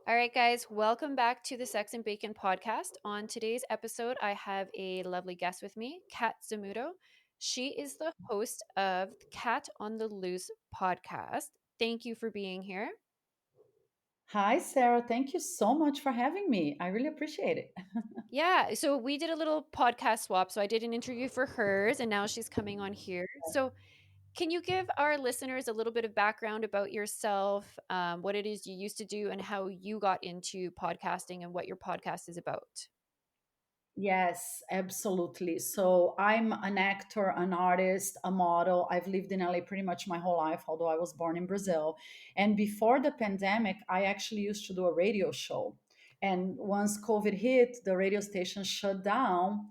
All right, guys, welcome back to the Sex and Bacon podcast. On today's episode, I have a lovely guest with me, Kat Zammuto. She is the host of the Cat on the Loose podcast. Thank you for being here. Hi, Sarah. Thank you so much for having me. I really appreciate it. Yeah, so we did a little podcast swap. So I did an interview for hers, and now she's coming on here. So, can you give our listeners a little bit of background about yourself, what it is you used to do, and how you got into podcasting and what your podcast is about? Yes, absolutely. So I'm an actor, an artist, a model. I've lived in LA pretty much my whole life, although I was born in Brazil. And before the pandemic, I actually used to do a radio show. And once COVID hit, the radio station shut down.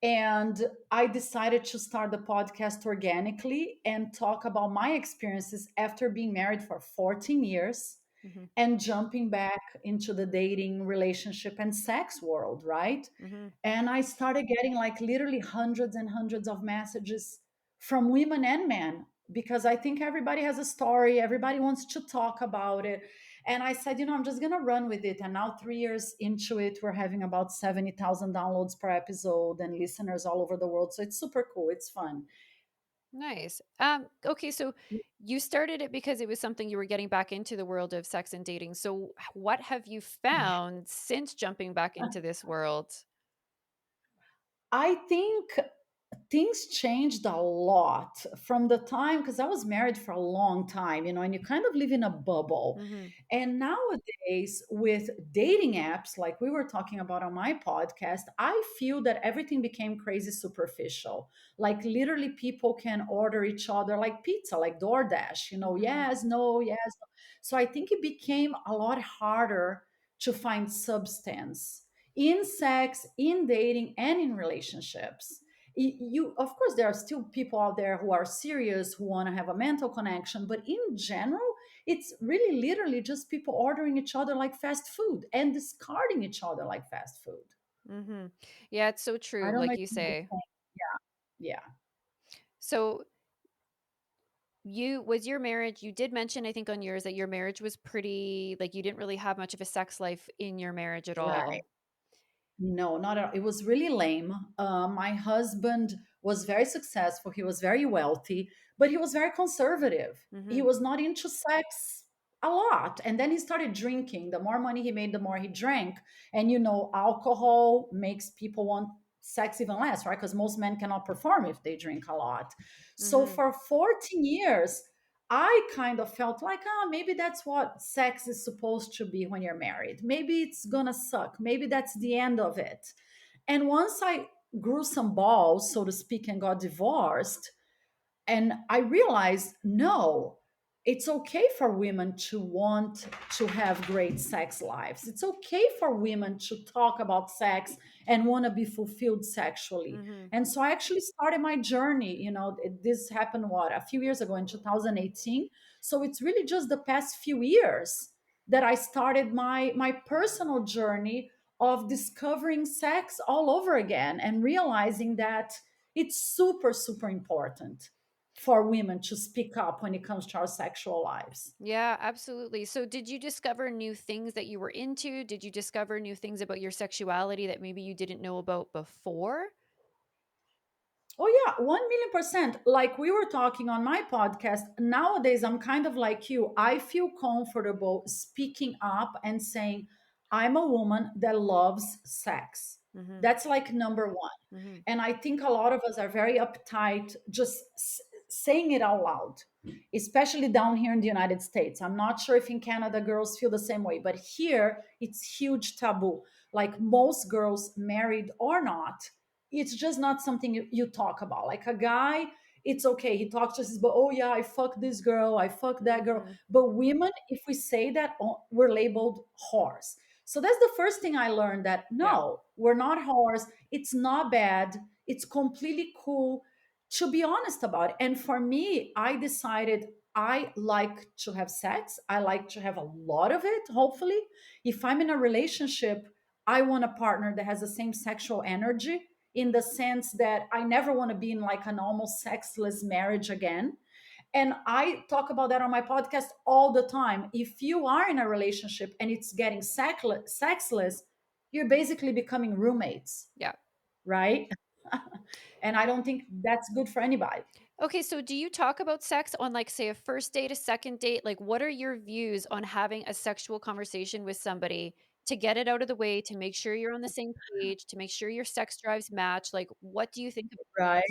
And I decided to start the podcast organically and talk about my experiences after being married for 14 years Hmm. and jumping back into the dating, relationship, and sex world, right? Hmm. And I started getting like literally hundreds and hundreds of messages from women and men because I think everybody has a story, everybody wants to talk about it. And I said, I'm just going to run with it. And now, 3 years into it, we're having about 70,000 downloads per episode and listeners all over the world. So it's super cool. It's fun. Nice. Okay, so you started it because it was something you were getting back into the world of sex and dating. So what have you found since jumping back into this world? I think things changed a lot from the time because I was married for a long time, and you kind of live in a bubble. Hmm. And nowadays, with dating apps, like we were talking about on my podcast, I feel that everything became crazy superficial. Like literally, people can order each other like pizza, like DoorDash, Hmm. yes, no, yes. No. So I think it became a lot harder to find substance in sex, in dating, and in relationships. You, of course, there are still people out there who are serious, who want to have a mental connection, but in general, it's really literally just people ordering each other like fast food and discarding each other like fast food. Hmm. Yeah, it's so I true, don't know like if you it's the say. same. Yeah. So your marriage, you did mention, I think, on yours that your marriage was pretty, like, you didn't really have much of a sex life in your marriage at Right. all. No, not at all. It was really lame. My husband was very successful. He was very wealthy, but he was very conservative. He Hmm. was not into sex a lot. And then he started drinking. The more money he made, the more he drank. And alcohol makes people want sex even less, right? Because most men cannot perform if they drink a lot. So Hmm. for 14 years, I kind of felt like, maybe that's what sex is supposed to be when you're married. Maybe it's gonna suck. Maybe that's the end of it. And once I grew some balls, so to speak, and got divorced, and I realized, no, it's okay for women to want to have great sex lives. It's okay for women to talk about sex and want to be fulfilled sexually. Hmm. And so I actually started my journey. This happened, a few years ago in 2018. So it's really just the past few years that I started my personal journey of discovering sex all over again and realizing that it's super, super important for women to speak up when it comes to our sexual lives. Yeah, absolutely. So, did you discover new things that you were into? Did you discover new things about your sexuality that maybe you didn't know about before? Oh, yeah, 1 million percent. Like we were talking on my podcast, nowadays I'm kind of like you. I feel comfortable speaking up and saying, I'm a woman that loves sex. Hmm. That's like number one. Hmm. And I think a lot of us are very uptight just saying it out loud, especially down here in the United States. I'm not sure if in Canada girls feel the same way, but here it's huge taboo. Like most girls, married or not, it's just not something you talk about. Like a guy, it's okay. He talks to us, but oh yeah, I fuck this girl, I fuck that girl. Hmm. But women, if we say that, we're labeled whores. So that's the first thing I learned, that Yeah. no, we're not whores. It's not bad. It's completely cool to be honest about it. And for me, I decided I like to have sex. I like to have a lot of it, hopefully. If I'm in a relationship, I want a partner that has the same sexual energy, in the sense that I never want to be in like an almost sexless marriage again. And I talk about that on my podcast all the time. If you are in a relationship and it's getting sexless, you're basically becoming roommates, Yeah. right? And I don't think that's good for anybody. Okay, so do you talk about sex on, like, say, a first date, a second date? Like, what are your views on having a sexual conversation with somebody to get it out of the way, to make sure you're on the same page, to make sure your sex drives match? Like, what do you think about Right.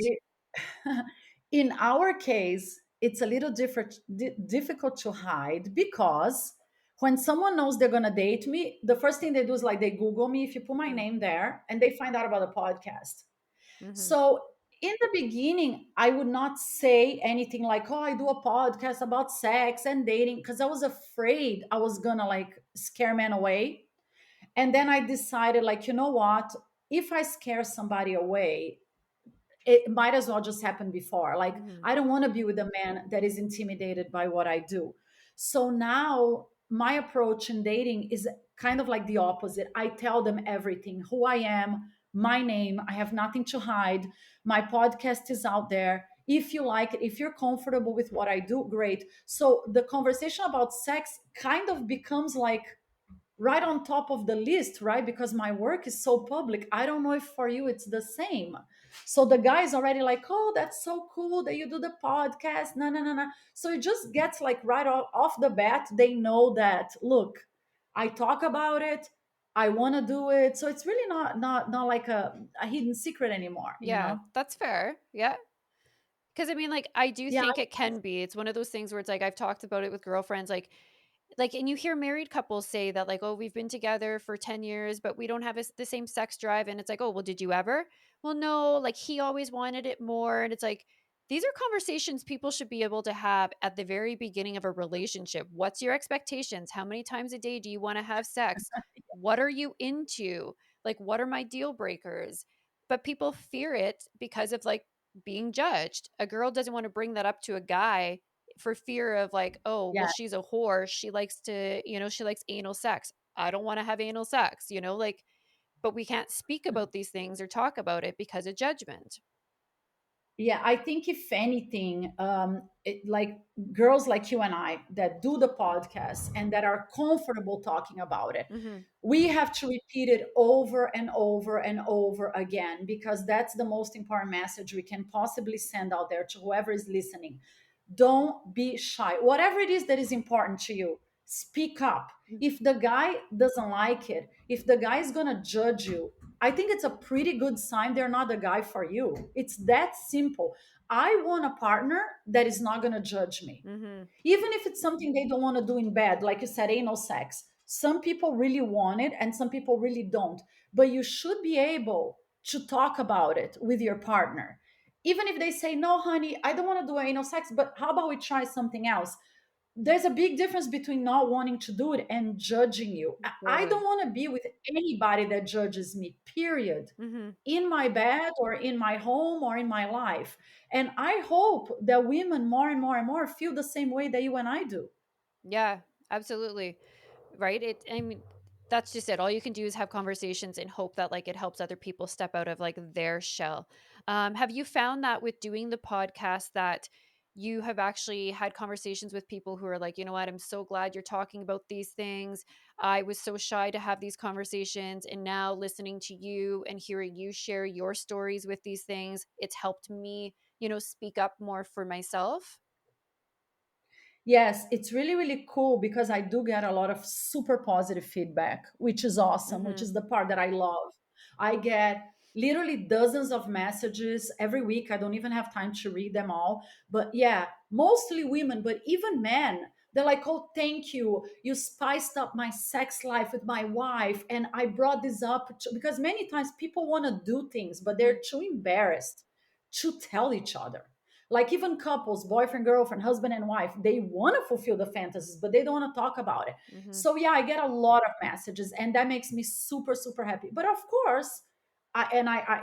that? In our case, it's a little difficult to hide because when someone knows they're going to date me, the first thing they do is like they Google me if you put my Mm, name there and they find out about the podcast. mhm, So in the beginning, I would not say anything like, oh, I do a podcast about sex and dating because I was afraid I was going to like scare men away. And then I decided, like, you know what? If I scare somebody away, it might as well just happen before. Like, mhm, I don't want to be with a man that is intimidated by what I do. So now my approach in dating is kind of like the opposite. I tell them everything, who I am, my name. I have nothing to hide. My podcast is out there. If you like it, if you're comfortable with what I do, great. So the conversation about sex kind of becomes like right on top of the list, right? Because my work is so public. I don't know if for you it's the same. So the guy's already like, oh, that's so cool that you do the podcast. No, no, no, no. So it just gets like right off the bat, they know that, look, I talk about it. I want to do it. So it's really not like a hidden secret anymore, you yeah, know? that's fair, yeah. Because I mean, like, I do Yeah. think it can be. It's one of those things where it's like I've talked about it with girlfriends, like, and you hear married couples say that, like, "Oh, we've been together for 10 years, but we don't have the same sex drive." And it's like, "Oh, well, did you ever?" "Well, no, like, he always wanted it more." And it's like, these are conversations people should be able to have at the very beginning of a relationship. What's your expectations? How many times a day do you want to have sex? What are you into? Like, what are my deal breakers? But people fear it because of, like, being judged. A girl doesn't want to bring that up to a guy for fear of, like, oh, well, Yeah. she's a whore. She likes to, she likes anal sex. I don't want to have anal sex, like, but we can't speak about these things or talk about it because of judgment. Yeah, I think if anything, like girls like you and I that do the podcast and that are comfortable talking about it, Mhm. we have to repeat it over and over and over again because that's the most important message we can possibly send out there to whoever is listening. Don't be shy. Whatever it is that is important to you, speak up. Mm. If the guy doesn't like it, if the guy is going to judge you, I think it's a pretty good sign they're not the guy for you. It's that simple. I want a partner that is not going to judge me. Mhm. Even if it's something they don't want to do in bed, like you said, anal sex. Some people really want it and some people really don't. But you should be able to talk about it with your partner. Even if they say, no, honey, I don't want to do anal sex, but how about we try something else? There's a big difference between not wanting to do it and judging you. I don't Totally. want to be with anybody that judges me, period, Mhm. in my bed or in my home or in my life. And I hope that women more and more and more feel the same way that you and I do. Yeah, absolutely. Right? I mean, that's just it. All you can do is have conversations and hope that, like, it helps other people step out of, like, their shell. Have you found that with doing the podcast that you have actually had conversations with people who are like, you know what, I'm so glad you're talking about these things. I was so shy to have these conversations. And now listening to you and hearing you share your stories with these things, it's helped me, speak up more for myself. Yes, it's really, really cool because I do get a lot of super positive feedback, which is awesome, which Hmm. is the part that I love. I get literally dozens of messages every week. I don't even have time to read them all. But yeah, mostly women, but even men. They're like, oh, thank you. You spiced up my sex life with my wife. And I brought this up because many times people want to do things, but Hmm. they're too embarrassed to tell each other. Like even couples, boyfriend, girlfriend, husband, and wife, they want to fulfill the fantasies, but they don't want to talk about it. Hmm. So yeah, I get a lot of messages, and that makes me super, super happy. But of course,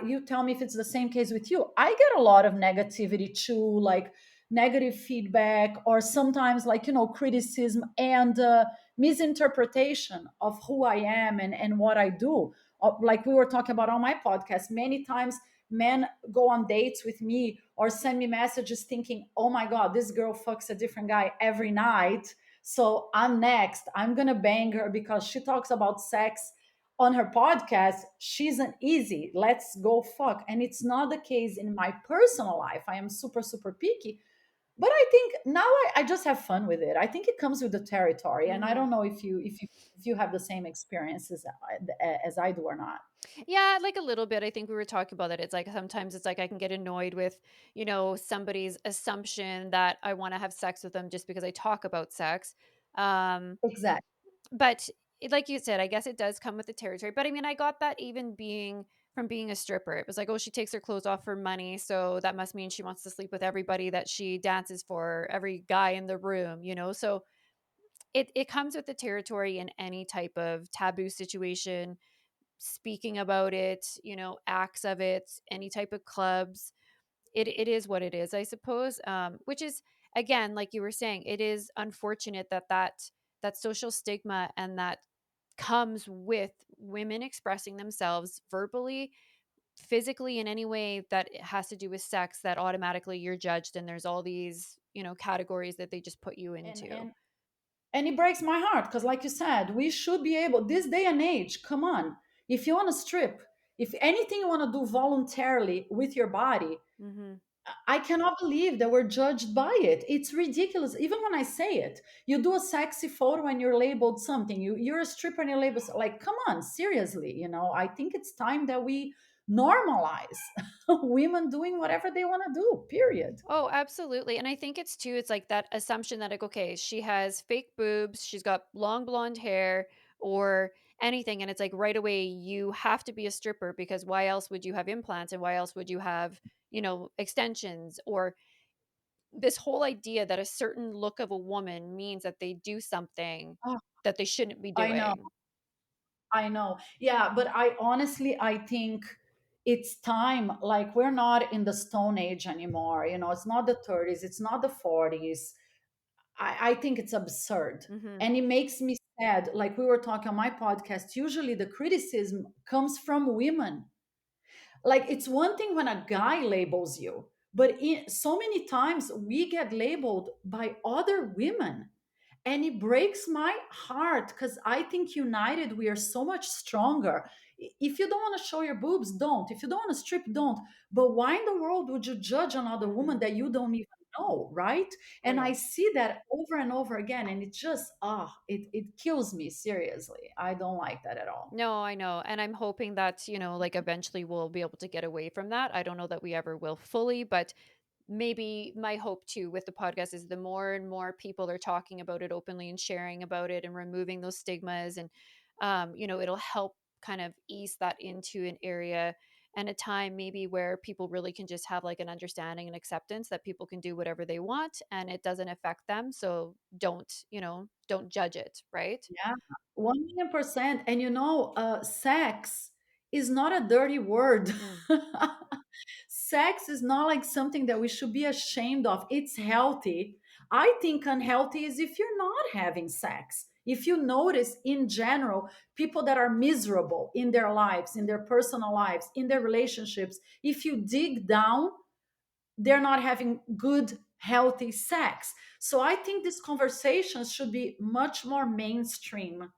you tell me if it's the same case with you. I get a lot of negativity too, like negative feedback, or sometimes like criticism and misinterpretation of who I am and what I do. Like we were talking about on my podcast, many times men go on dates with me or send me messages thinking, oh my God, this girl fucks a different guy every night. So I'm next. I'm going to bang her because she talks about sex on her podcast. She's an easy. Let's go fuck. And it's not the case in my personal life. I am super, super picky. But I think now I just have fun with it. I think it comes with the territory. And I Mhm. don't know if you have the same experiences as I do or not. Yeah, like a little bit. I think we were talking about that. It's like sometimes it's like I can get annoyed with, somebody's assumption that I want to have sex with them just because I talk about sex. Um, Exactly. but like you said, I guess it does come with the territory. But I mean, I got that even being a stripper. It was like, oh, she takes her clothes off for money, so that must mean she wants to sleep with everybody that she dances for, every guy in the room. So it comes with the territory in any type of taboo situation, speaking about it, acts of it, any type of clubs. It is what it is, I suppose. Which is, again, like you were saying, it is unfortunate that social stigma and that comes with women expressing themselves verbally, physically, in any way that it has to do with sex, that automatically you're judged and there's all these categories that they just put you And into. and and it breaks my heart because, like you said, we should be able, this day and age, come on. If you want to strip, if anything you want to do voluntarily with your body, Hmm. I cannot believe that we're judged by it. It's ridiculous. Even when I say it, you do a sexy photo and you're labeled something. You're a stripper and you're labeled like, come on, seriously. I think it's time that we normalize women doing whatever they want to do. Period. Oh, absolutely. And I think it's too, it's like that assumption that, like, okay, she has fake boobs, she's got long blonde hair or anything. And it's like right away, you have to be a stripper because why else would you have implants and why else would you have, extensions, or this whole idea that a certain look of a woman means that they do something Oh, that they shouldn't be I know. doing. I know. Yeah, but I think it's time. Like, we're not in the Stone Age anymore. It's not the 30s, it's not the 40s. I think it's absurd. Hmm. And it makes me sad. Like we were talking on my podcast, usually the criticism comes from women. Like, it's one thing when a guy labels you, but so many times we get labeled by other women. And it breaks my heart because I think united we are so much stronger. If you don't want to show your boobs, don't. If you don't want to strip, don't. But why in the world would you judge another woman Hmm. that you don't even know, right? Oh, And yeah. I see that over and over again, and it just it kills me, seriously. I don't like that at all. No, I know. And I'm hoping that, like eventually we'll be able to get away from that. I don't know that we ever will fully, but maybe my hope too with the podcast is the more and more people are talking about it openly and sharing about it and removing those stigmas, and it'll help kind of ease that into an area and a time maybe where people really can just have like an understanding and acceptance that people can do whatever they want and it doesn't affect them, so don't judge it, right? Yeah, 1,000,000%. And sex is not a dirty word. Mm. Sex is not like something that we should be ashamed of. It's healthy. I think unhealthy is if you're not having sex. If you notice in general, people that are miserable in their lives, in their personal lives, in their relationships, if you dig down, they're not having good healthy sex. So I think these conversations should be much more mainstream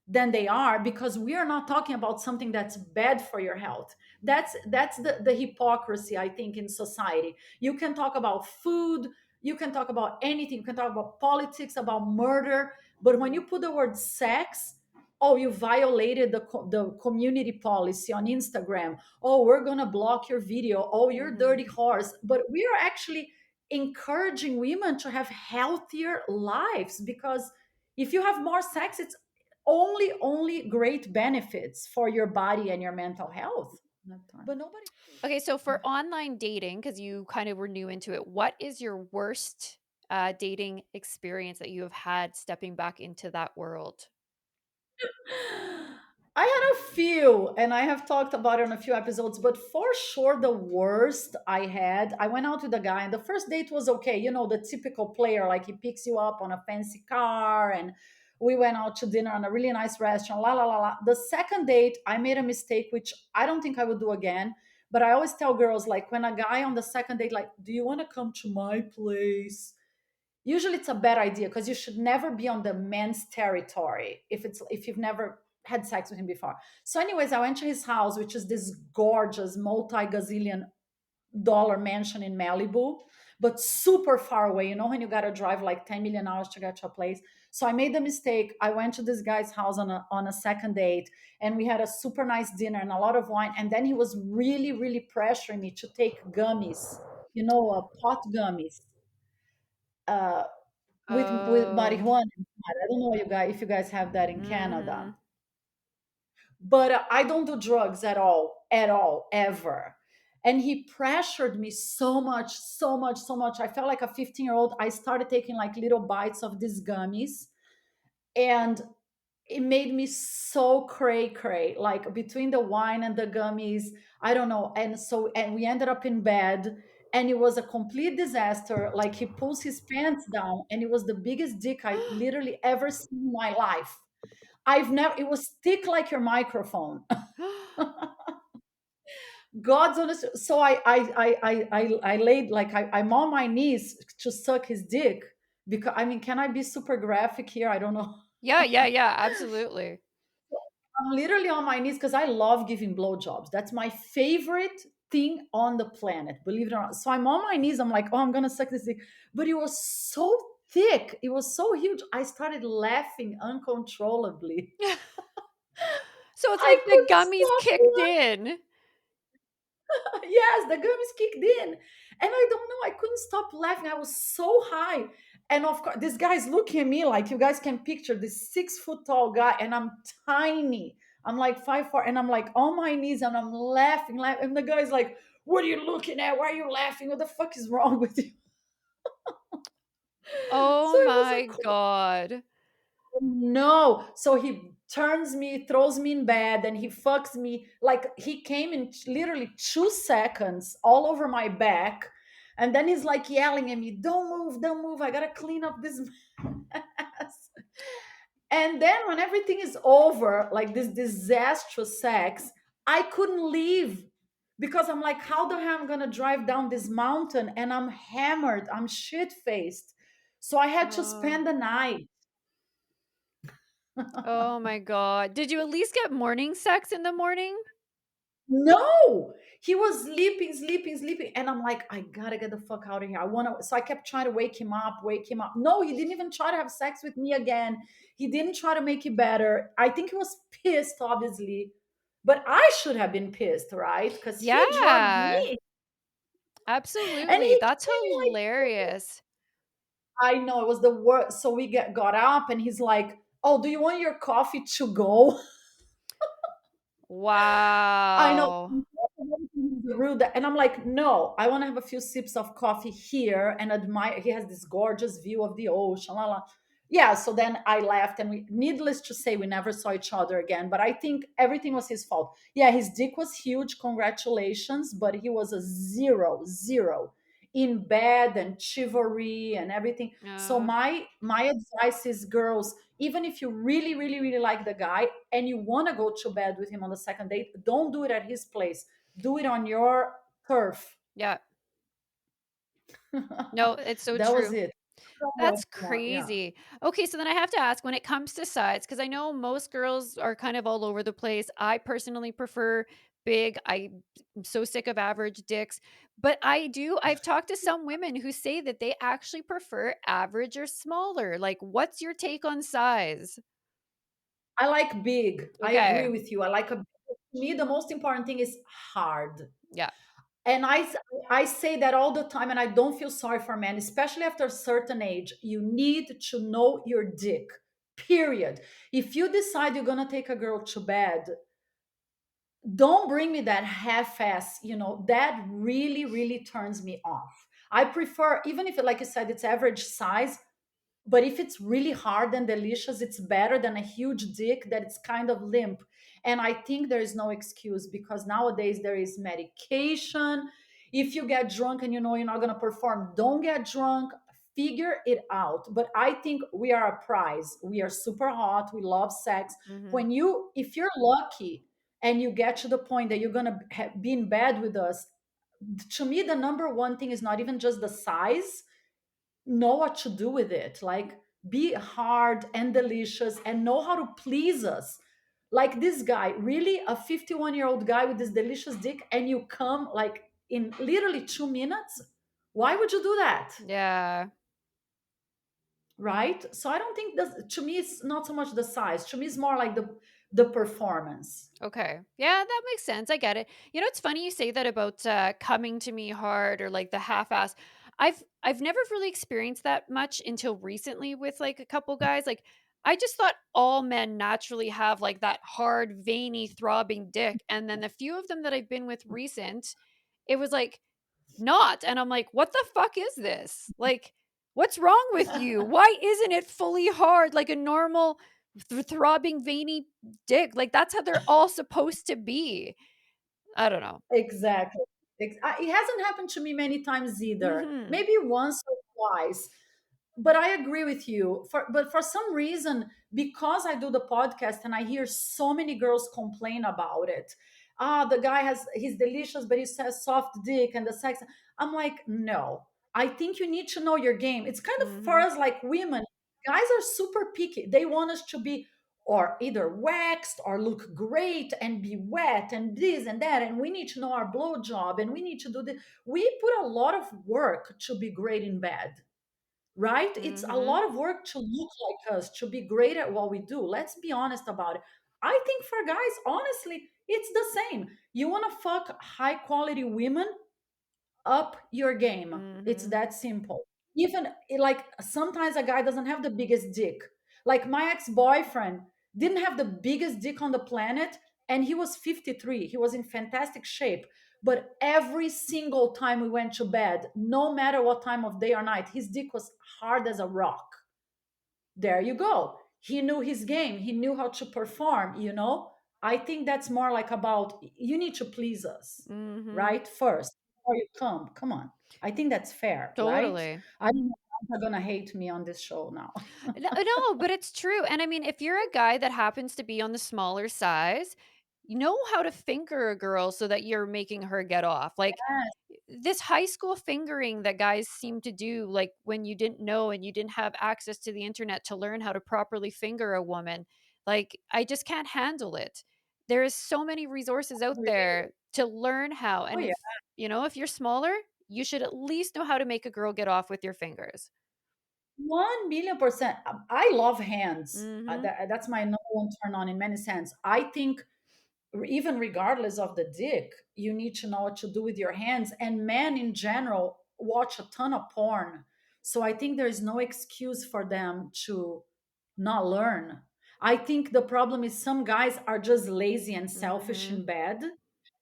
than they are, because we are not talking about something that's bad for your health. That's the hypocrisy, I think, in society. You can talk about food, you can talk about anything, you can talk about politics, about murder, but when you Mhm. put the word sex, oh, you violated the community policy on Instagram. Oh, we're gonna block your video. Oh, you're Mhm. dirty horse. But we are actually encouraging women to have healthier lives, because if you have more sex, it's only great benefits for your body and your mental health. But nobody. Okay, so for online dating, because you kind of were new into it, what is your worst dating experience that you have had stepping back into that world? I had a few, and I have talked about it on a few episodes, but for sure, the worst I had, I went out with a guy, and the first date was okay. The typical player, like he picks you up on a fancy car, and we went out to dinner on a really nice restaurant, la la la la. The second date, I made a mistake, which I don't think I would do again. But I always tell girls, like, when a guy on the second date, like, do you want to come to my place? Usually it's a bad idea because you should never be on the men's territory if you've never had sex with him before. So, anyways, I went to his house, which is this gorgeous multi-gazillion dollar mansion in Malibu, but super far away. You know, when you got to drive like 10 million hours to get to a place. So I made the mistake. I went to this guy's house on a second date, and we had a super nice dinner and a lot of wine. And then he was really, really pressuring me to take gummies, pot gummies. Uh, with Oh. marijuana inside. I don't know if you guys have that in Canada, Mhm. but I don't do drugs at all, ever. And he pressured me so much, so much, so much. I felt like a 15-year-old. I started taking like little bites of these gummies, and it made me so cray cray. Like between the wine and the gummies, I don't know. And we ended up in bed, and it was a complete disaster. Like he pulls his pants down, and it was the biggest dick I literally ever seen in my life. I've never. It was thick like your microphone. God's honest. So I laid like I'm on my knees to suck his dick because I mean, can I be super graphic here? I don't know. Yeah, yeah, yeah, absolutely. I'm literally on my knees because I love giving blowjobs. That's my favorite thing on the planet, believe it or not. So I'm on my knees. I'm like, oh, I'm gonna suck this dick, but it was so thick. It was so huge. I started laughing uncontrollably. So it's I like the couldn't gummies stop. kicked in. Yes, the gummies kicked in. And I don't know, I couldn't stop laughing. I was so high. And of course, this guy's looking at me like you guys can picture this 6 foot tall guy, and I'm tiny. I'm like 5'4", and I'm like on my knees and I'm laughing, laughing. And the guy's like, what are you looking at? Why are you laughing? What the fuck is wrong with you? So Oh it was a my god. no. So he turns me, throws me in bed, and he fucks me. Like he came in literally 2 seconds all over my back. And then he's like yelling at me, don't move, don't move. I gotta clean up this mess. And then when everything is over, like this disastrous sex, I couldn't leave because I'm like, how the hell am I gonna drive down this mountain? And I'm hammered, I'm shit faced. So I had to Oh. spend the night. Oh my god. Did you at least get morning sex in the morning? No, he was sleeping, sleeping, sleeping. And I'm like, I gotta get the fuck out of here. I wanna. So I kept trying to wake him up, wake him up. No, he didn't even try to have sex with me again. He didn't try to make it better. I think he was pissed, obviously. But I should have been pissed, right? Because he drugged Yeah, me. And absolutely. he That's treated me like, hilarious. I know it was the worst. So got up, and he's like, oh, do you want your coffee to go? I know. Wow. Rude. And I'm like, no, I want to have a few sips of coffee here and admire. He has this gorgeous view of the ocean. La, la. Yeah. So then I left, and needless to say, we never saw each other again. But I think everything was his fault. Yeah, his dick was huge. Congratulations. But he was a zero, zero in bed and chivalry and everything. So Uh, my advice is, girls, even if you really, really, really like the guy and you want to go to bed with him on the second date, don't do it at his place, do it on your turf. yeah. No, it's so That was true. it. That's Yeah. crazy. Okay, so then I have to ask when it comes to size, because I know most girls are kind of all over the place. I personally prefer big. I'm so sick of average dicks. But I've talked to some women who say that they actually prefer average or smaller. Like, what's your take on size? I like big. I agree Okay. with you. I like a, to me, the most important thing is hard. Yeah. And I say that all the time, and I don't feel sorry for men, especially after a certain age. You need to know your dick, period. If you decide you're going to take a girl to bed, don't bring me that half-ass, that really, really turns me off. I prefer, even if, like you said, it's average size, but if it's really hard and delicious, it's better than a huge dick that it's kind of limp. And I think there is no excuse because nowadays there is medication. If you get drunk and you know you're not going to perform, don't get drunk. Figure it out. But I think we are a prize. We are super hot. We love sex. Mhm. If you're lucky and you get to the point that you're going to be in bed with us, to me the number one thing is not even just the size. Know what to do with it. Like, be hard and delicious and know how to please us. Like this guy, really a 51-year-old guy with this delicious dick, and you come like in literally 2 minutes. Why would you do that? Yeah. Right? So I don't think that, to me it's not so much the size. To me it's more like the performance. Okay. Yeah, that makes sense. I get it. You know, it's funny you say that about coming to me hard or like the half-ass. I've never really experienced that much until recently with like a couple guys. Like I just thought all men naturally have like that hard, veiny, throbbing dick, and then the few of them that I've been with recent, it was like not. And I'm like, what the fuck is this? Like, what's wrong with you? Why isn't it fully hard like a normal throbbing, veiny dick? Like, that's how they're all supposed to be. I don't know. Exactly. It hasn't happened to me many times either. Hmm. Maybe once or twice. But I agree with you. But for some reason, because I do the podcast and I hear so many girls complain about it. Ah, the guy he's delicious, but he says soft dick and the sex. I'm like, no. I think you need to know your game. It's kind of for Hmm. us like women. Guys are super picky. They want us to be or either waxed or look great and be wet and this and that. And we need to know our blow job and we need to do this. We put a lot of work to be great in bed, right? It's a Hmm. lot of work to look like us, to be great at what we do. Let's be honest about it. I think for guys, honestly, it's the same. You want to fuck high quality women, up your game. It's Hmm. that simple. Even like sometimes a guy doesn't have the biggest dick. Like my ex-boyfriend didn't have the biggest dick on the planet and he was 53. He was in fantastic shape. But every single time we went to bed, no matter what time of day or night, his dick was hard as a rock. There you go. He knew his game. He knew how to perform. I think that's more like about you need to please us, Hmm. right? First, before you come on. I think that's fair, right? Totally. I don't know if you're gonna hate me on this show now. No, but it's true. And I mean, if you're a guy that happens to be on the smaller size, you know how to finger a girl so that you're making her get off. Like this high school fingering that guys seem to do, like when you didn't know and you didn't have access to the internet to learn how to properly finger a woman, like I just can't handle it. There is so many resources out Really? there to learn how. Oh And yeah. if you're smaller, you should at least know how to make a girl get off with your fingers. 1,000,000%. I love hands. Mhm. That's my number one turn on in many sense. I think even regardless of the dick, you need to know what to do with your hands. And men in general watch a ton of porn. So I think there is no excuse for them to not learn. I think the problem is some guys are just lazy and selfish Mhm. in bed,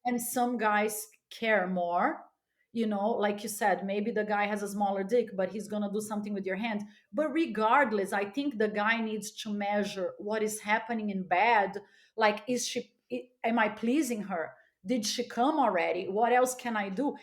and some guys care more. Like you said, maybe the guy has a smaller dick, but he's going to do something with your hand. But regardless, I think the guy needs to measure what is happening in bed. Like, am I pleasing her? Did she come already? What else can I do?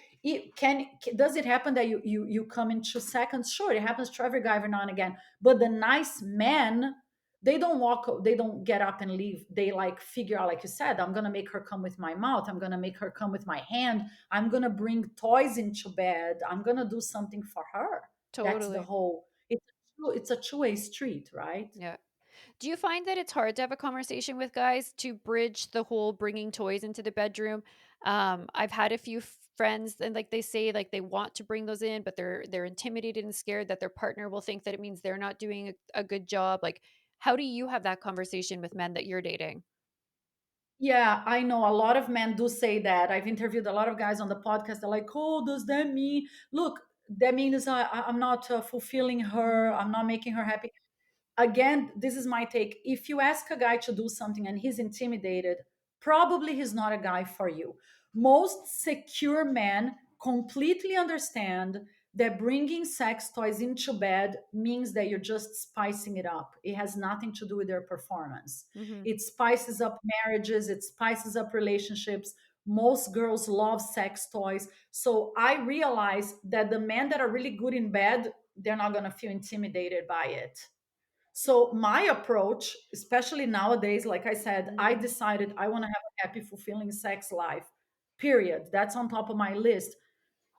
Does it happen that you come in 2 seconds? Sure, it happens to every guy every now and again. But the nice men, they don't get up and leave. They like figure out, like you said, I'm gonna make her come with my mouth, I'm gonna make her come with my hand, I'm gonna bring toys into bed, I'm gonna do something for her. That's the Totally. whole it's a two-way street, right? Yeah. Do you find that it's hard to have a conversation with guys to bridge the whole bringing toys into the bedroom? I've had a few friends, and like they say, like they want to bring those in, but they're intimidated and scared that their partner will think that it means they're not doing a good job. Like, how do you have that conversation with men that you're dating? Yeah, I know a lot of men do say that. I've interviewed a lot of guys on the podcast. They're like, "Oh, does that mean? Look, that means I'm not fulfilling her. I'm not making her happy." Again, this is my take. If you ask a guy to do something and he's intimidated, probably he's not a guy for you. Most secure men completely understand that bringing sex toys into bed means that you're just spicing it up. It has nothing to do with their performance. Hmm. It spices up marriages, it spices up relationships. Most girls love sex toys. So I realize that the men that are really good in bed, they're not going to feel intimidated by it. So my approach, especially nowadays, like I said, I Mhm. decided I want to have a happy, fulfilling sex life. Period. That's on top of my list.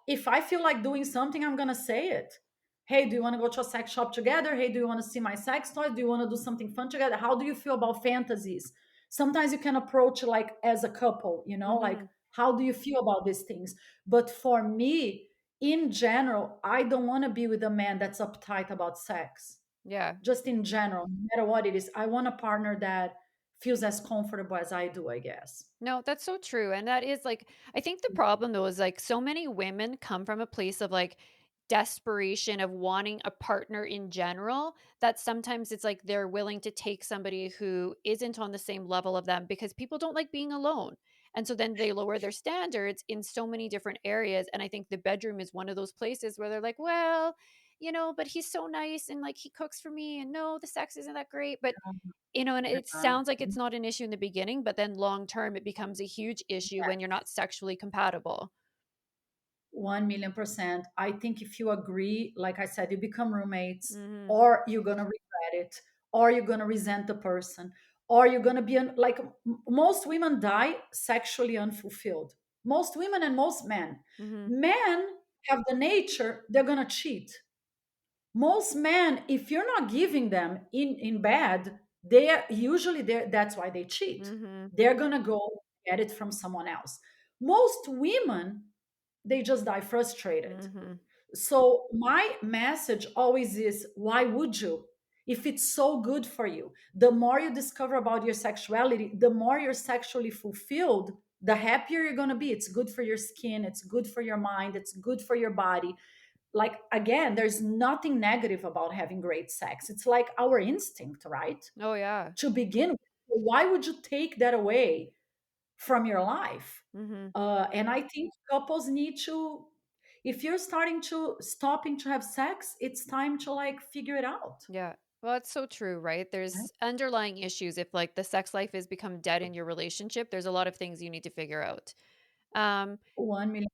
If I feel like doing something, I'm gonna say it. Hey, do you want to go to a sex shop together? Hey, do you want to see my sex toys? Do you want to do something fun together? How do you feel about fantasies? Sometimes you can approach like as a couple, like Mhm. how do you feel about these things? But for me, in general, I don't want to be with a man that's uptight about sex. Yeah. Just in general, no matter what it is, I want a partner that feels as comfortable as I do, I guess. No, that's so true, and that is, like I think the problem, though, is, like, so many women come from a place of, like, desperation of wanting a partner in general, that sometimes it's like they're willing to take somebody who isn't on the same level of them because people don't like being alone, and so then they lower their standards in so many different areas, and I think the bedroom is one of those places where they're like, "Well, but he's so nice and, like, he cooks for me, and no, the sex isn't that great," but and it Uh, sounds like it's not an issue in the beginning, but then long term, it becomes a huge issue when you're not sexually compatible. 1,000,000%. I think if you agree, like I said, you become roommates, Mhm. or you're going to regret it, or you're going to resent the person, or you're going to be like most women die sexually unfulfilled. Most women and most men. Mhm. Men have the nature, they're going to cheat. Most men, if you're not giving them in bed, they are usually there. That's why they cheat. Mhm. They're going to go get it from someone else. Most women, they just die frustrated. Mhm. So my message always is, why would you? If it's so good for you, the more you discover about your sexuality, the more you're sexually fulfilled, the happier you're going to be. It's good for your skin, it's good for your mind, it's good for your body. Like, again, there's nothing negative about having great sex. It's like our instinct, right? Oh, yeah. To begin with. Why would you take that away from your life? Mhm. And I think couples need to, if you're starting to stopping to have sex, it's time to like figure it out. Yeah. Well, it's so true, right? Right? There's underlying issues if, like, the sex life has become dead in your relationship, there's a lot of things you need to figure out. Um, 1,000,000%.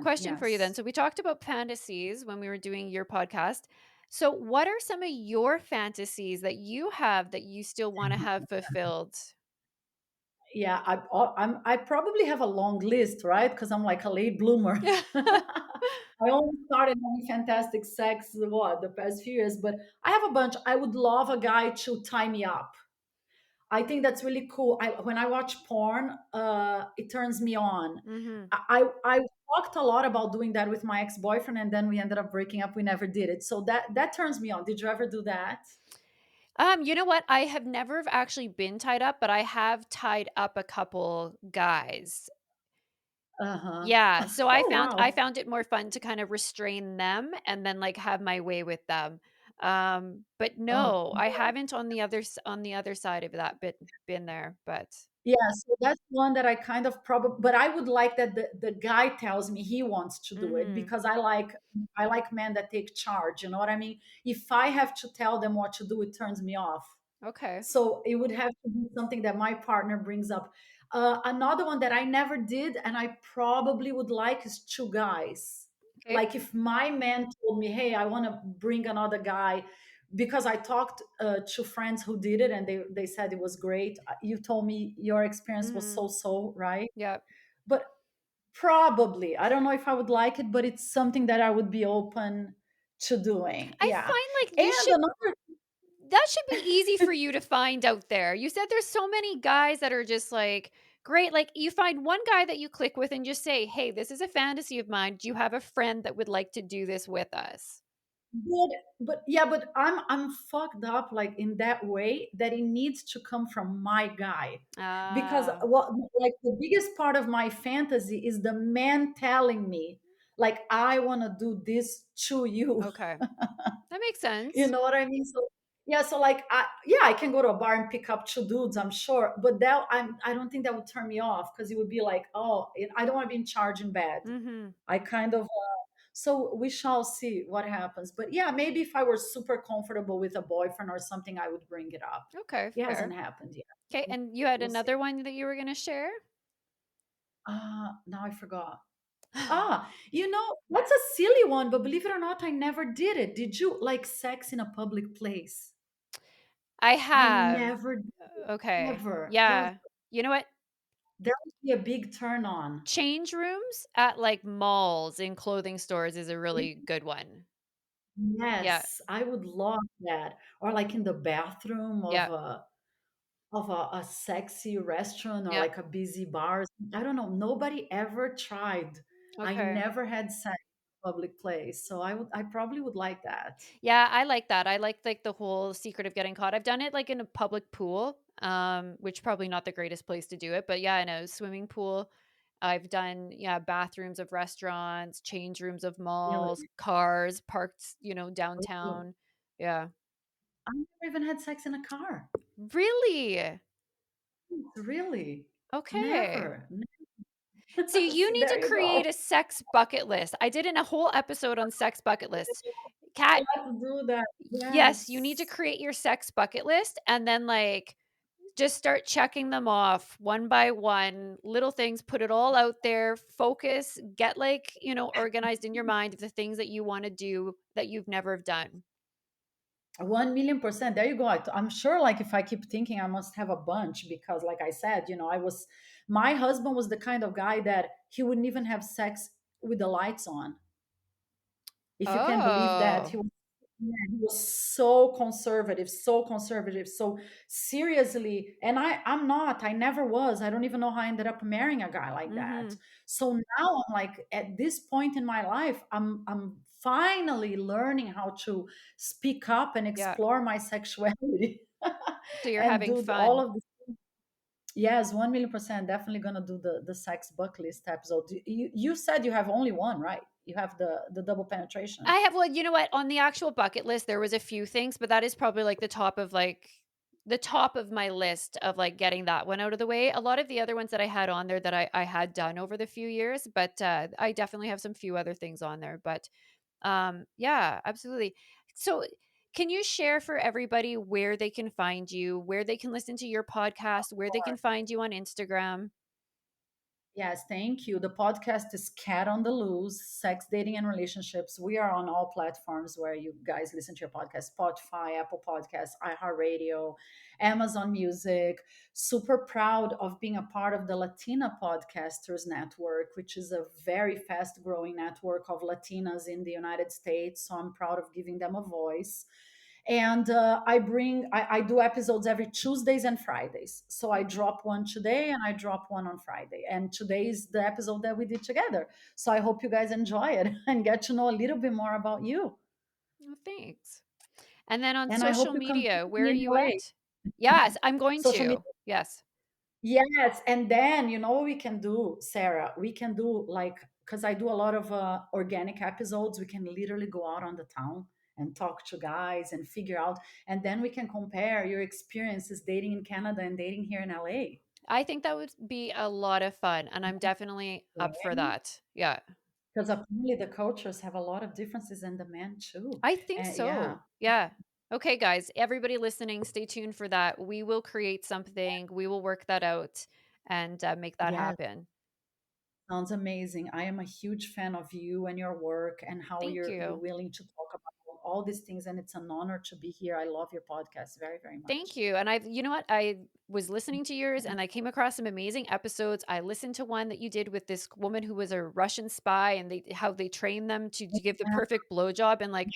Question for you then. Yes. So we talked about fantasies when we were doing your podcast. So what are some of your fantasies that you have that you still wanna have fulfilled? Yeah, I probably have a long list, right? Because I'm like a late bloomer. I only started having fantastic sex, what, the past few years, but I have a bunch. I would love a guy to tie me up. I think that's really cool. When I watch porn, it turns me on. Mhm. I talked a lot about doing that with my ex boyfriend, and then we ended up breaking up. We never did it. So that turns me on. Did you ever do that? You know what? I have never actually been tied up, but I have tied up a couple guys. Uh huh. Yeah, so Oh I wow. found it more fun to kind of restrain them and then, like, have my way with them. But Oh, no, I haven't on the other side of that been there, but yeah. So that's one that I kind of probably, but I would like that the guy tells me he wants to do it, Mhm. because I like men that take charge. You know what I mean? If I have to tell them what to do, it turns me off. Okay. So it would have to be something that my partner brings up. Another one that I never did and I probably would like is two guys. Okay. Like if my man told me, "Hey, I want to bring another guy," because I talked to friends who did it and they said it was great. You told me your experience was Mhm. so, right? Yep. But probably, I don't know if I would like it, but it's something that I would be open to doing. I Yeah. find, like, And another, that should be easy for you to find out there. You said there's so many guys that are just, like, great, like, you find one guy that you click with and just say, "Hey, this is a fantasy of mine. Do you have a friend that would like to do this with us?" but yeah, but I'm fucked up like in that way that it needs to come from my guy. Because Ah, what, like, the biggest part of my fantasy is the man telling me, like, I want to do this to you. okay. That makes You sense. know what I mean? So yeah, so like, I can go to a bar and pick up two dudes, I'm sure, but I don't think that would turn me off, because it would be like, oh, I don't want to be in charge in bed. Mhm. I kind of, so we shall see what happens. But yeah, maybe if I were super comfortable with a boyfriend or something, I would bring it up. Okay, It hasn't fair. happened yet. Okay, We'll, and you had we'll see. another one that you were gonna share? Now I forgot. That's a silly one, but believe it or not, I never did it. Did you like sex in a public place? I I have. never did, Okay. ever, ever. Yeah. You know what? That would be a big turn on. Change rooms at, like, malls and clothing stores is a really good one. Yeah. Yes, I would love that. Or like in the bathroom Yeah. of a sexy restaurant or Yeah. like a busy bar. I don't know. Nobody ever tried. I Okay. never had sex in a public place. So I probably would like that. Yeah, I like that. I like, the whole secret of getting caught. I've done it, like, in a public pool, which probably not the greatest place to do it, but yeah, in a swimming pool. I've done, yeah, bathrooms of restaurants, change rooms of malls, Really. cars parked, Oh, downtown. Yeah. I never even had sex in a car. Really? Really. Okay. Never. See, you See, need there to you go. create a sex bucket list. I did in a whole episode on sex bucket lists. Cat, Let's do that. yes, you need to Yes. create your sex bucket list and then, like, just start checking them off one by one, little things, put it all out there, focus, get, like, organized in your mind of the things that you wanna do that you've never done. 1,000,000%. There you go. I'm sure, like, if I keep thinking, I must have a bunch because, like I said, my husband was the kind of guy that he wouldn't even have sex with the lights on. If you can believe that, Oh. yeah, he was so conservative, so conservative, so seriously. And I'm not, I never was. I don't even know how I ended up marrying a guy like that. Mhm. So now I'm like, at this point in my life, I'm finally learning how to speak up and Yeah. explore my sexuality So you're and having do all fun. of this. Yes, 1,000,000%. Definitely gonna do the sex bucket list episode. You said you have only one, right? You have the double penetration. I have, well, you know what? On the actual bucket list, there was a few things, but that is probably like the top of my list of like getting that one out of the way. A lot of the other ones that I had on there that I had done over the few years, but I definitely have some few other things on there. But yeah, absolutely. So can you share for everybody where they can find you, where they can listen to your podcast, where they can find you on Instagram? Yes, thank you. The podcast is Cat on the Loose, Sex, Dating, and Relationships. We are on all platforms where you guys listen to your podcast: Spotify, Apple Podcasts, iHeartRadio, Amazon Music. Super proud of being a part of the Latina Podcasters Network, which is a very fast growing network of Latinas in the United States. So I'm proud of giving them a voice. And I do episodes every Tuesdays and Fridays. So I Mhm. drop one today and I drop one on Friday. And today is the episode that we did together. So I hope you guys enjoy it and get to know a little bit more about you. Oh, thanks. And then on And I hope social you come to media, where me are in you LA. at? Yes, I'm going Social media. to. Yes. Yes, and then you know what we can do, Sarah? We can do like, because I do a lot of organic episodes. We can literally go out on the town and talk to guys and figure out, and then we can compare your experiences dating in Canada and dating here in LA. I think that would be a lot of fun, and I'm definitely up for that. Yeah. Because apparently the cultures have a lot of differences in the men too. I think And yeah, so. Yeah. Okay, guys, everybody listening, stay tuned for that. We will create something, we will work that out and make that yes, happen. sounds amazing. I am a huge fan of you and your work and how Thank you're you. willing to talk about all these things. And it's an honor to be here. I love your podcast very, very Thank much. you. And you know what? I was listening to yours and I came across some amazing episodes. I listened to one that you did with this woman who was a Russian spy and how they train them to give the Yeah, perfect blowjob and like,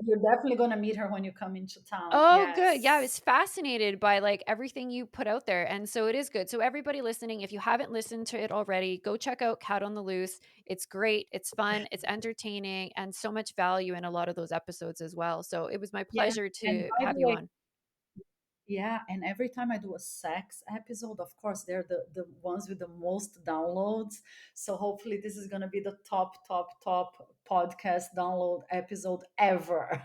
you're definitely going to meet her when you come into town. oh, good. Yeah, I was Yes. fascinated by like everything you put out there. And so it is good. So everybody listening, if you haven't listened to it already, go check out Cat on the Loose. It's great. It's fun. It's entertaining and so much value in a lot of those episodes as well. So it was my Yeah. pleasure And to by have the you way, on. yeah, and every time I do a sex episode, of course, they're the ones with the most downloads. So hopefully this is going to be the top podcast download episode ever.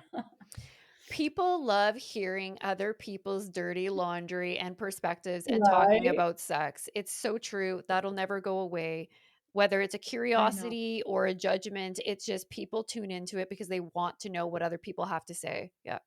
People love hearing other people's dirty laundry and perspectives and talking Right? about sex. It's so true. That'll never go away. Whether it's a I know. curiosity or a judgment, it's just people tune into it because they want to know what other people have to say. Yeah,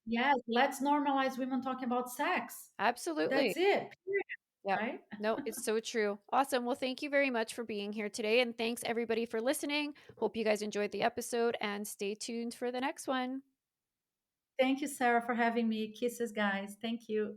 Yes, let's normalize women talking about sex. absolutely. That's it. Period, Yeah. right? No, it's so true. Awesome. Well, thank you very much for being here today. And thanks everybody for listening. Hope you guys enjoyed the episode and stay tuned for the next one. Thank you, Sarah, for having me. Kisses, guys. Thank you.